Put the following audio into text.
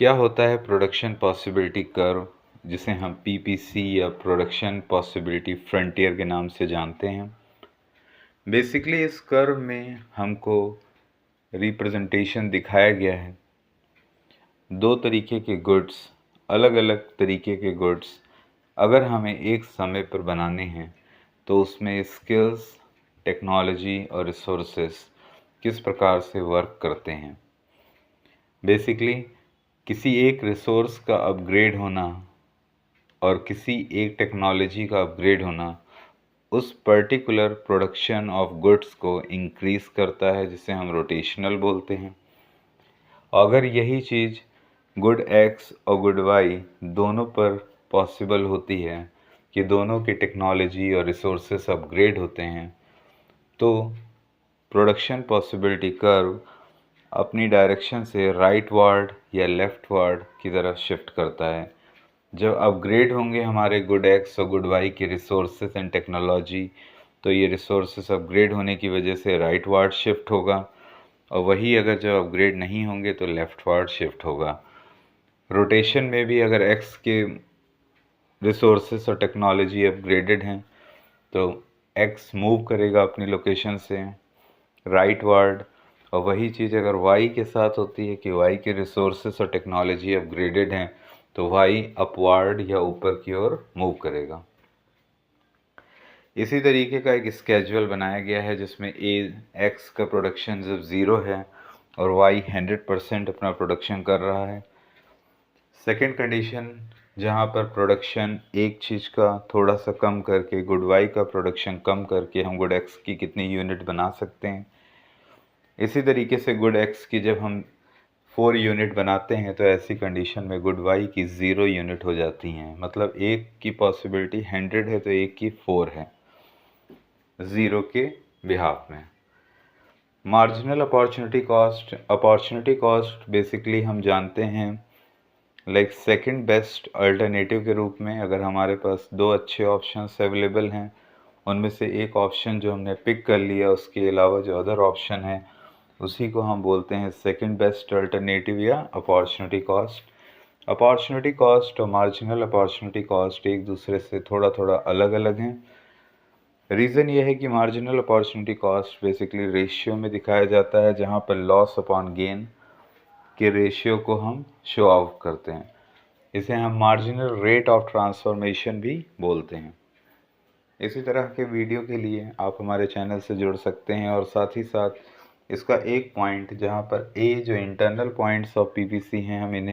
क्या होता है प्रोडक्शन पॉसिबिलिटी कर्व, जिसे हम पीपीसी या प्रोडक्शन पॉसिबिलिटी फ्रंटियर के नाम से जानते हैं। बेसिकली इस कर्व में हमको रिप्रेजेंटेशन दिखाया गया है दो तरीके के गुड्स, अलग अलग तरीके के गुड्स अगर हमें एक समय पर बनाने हैं तो उसमें स्किल्स, टेक्नोलॉजी और रिसोर्सेस किस प्रकार से वर्क करते हैं। बेसिकली किसी एक रिसोर्स का अपग्रेड होना और किसी एक टेक्नोलॉजी का अपग्रेड होना उस पर्टिकुलर प्रोडक्शन ऑफ गुड्स को इंक्रीज़ करता है, जिसे हम रोटेशनल बोलते हैं। अगर यही चीज़ गुड एक्स और गुड वाई दोनों पर पॉसिबल होती है कि दोनों की टेक्नोलॉजी और रिसोर्सेस अपग्रेड होते हैं, तो प्रोडक्शन पॉसिबिलिटी कर्व अपनी डायरेक्शन से राइट वार्ड या लेफ्ट वार्ड की तरफ शिफ्ट करता है। जब अपग्रेड होंगे हमारे गुड एक्स और गुड वाई के रिसोर्सेस एंड टेक्नोलॉजी, तो ये रिसोर्सेस अपग्रेड होने की वजह से राइट वार्ड शिफ्ट होगा, और वही अगर जब अपग्रेड नहीं होंगे तो लेफ्ट वार्ड शिफ्ट होगा। रोटेशन में भी अगर एक्स के रिसोर्सेस और टेक्नोलॉजी अपग्रेडेड हैं तो एक्स मूव करेगा अपनी लोकेशन से राइट वार्ड, और वही चीज़ अगर वाई के साथ होती है कि वाई के रिसोर्सेस और टेक्नोलॉजी अपग्रेडेड हैं तो वाई अपवार्ड या ऊपर की ओर मूव करेगा। इसी तरीके का एक स्केजुअल बनाया गया है जिसमें एक्स का प्रोडक्शन जब ज़ीरो है और वाई 100% अपना प्रोडक्शन कर रहा है। सेकेंड कंडीशन जहाँ पर प्रोडक्शन एक चीज़ का थोड़ा सा कम करके गुड वाई का प्रोडक्शन कम करके हम गुड एक्स की कितनी यूनिट बना सकते हैं। इसी तरीके से गुड एक्स की जब हम 4 यूनिट बनाते हैं तो ऐसी कंडीशन में गुड वाई की 0 यूनिट हो जाती हैं। मतलब एक की पॉसिबिलिटी 100 है तो एक की 4 है 0 के बिहाफ में। मार्जिनल अपॉर्चुनिटी कॉस्ट बेसिकली हम जानते हैं लाइक सेकंड बेस्ट अल्टरनेटिव के रूप में। अगर हमारे पास दो अच्छे ऑप्शंस अवेलेबल हैं, उनमें से एक ऑप्शन जो हमने पिक कर लिया उसके अलावा जो अदर ऑप्शन है उसी को हम बोलते हैं सेकंड बेस्ट अल्टरनेटिव या अपॉर्चुनिटी कॉस्ट। अपॉर्चुनिटी कॉस्ट और मार्जिनल अपॉर्चुनिटी कॉस्ट एक दूसरे से थोड़ा थोड़ा अलग अलग हैं। रीज़न ये है कि marginal opportunity cost basically ratio में दिखाया जाता है, जहाँ पर लॉस अपॉन गेन के रेशियो को हम शो ऑफ करते हैं। इसे हम मार्जिनल रेट ऑफ ट्रांसफॉर्मेशन भी बोलते हैं। इसी तरह के वीडियो के लिए आप हमारे चैनल से जुड़ सकते हैं, और साथ ही साथ इसका एक पॉइंट जहाँ पर ए जो इंटरनल पॉइंट्स ऑफ पीपीसी हैं हम इन्हें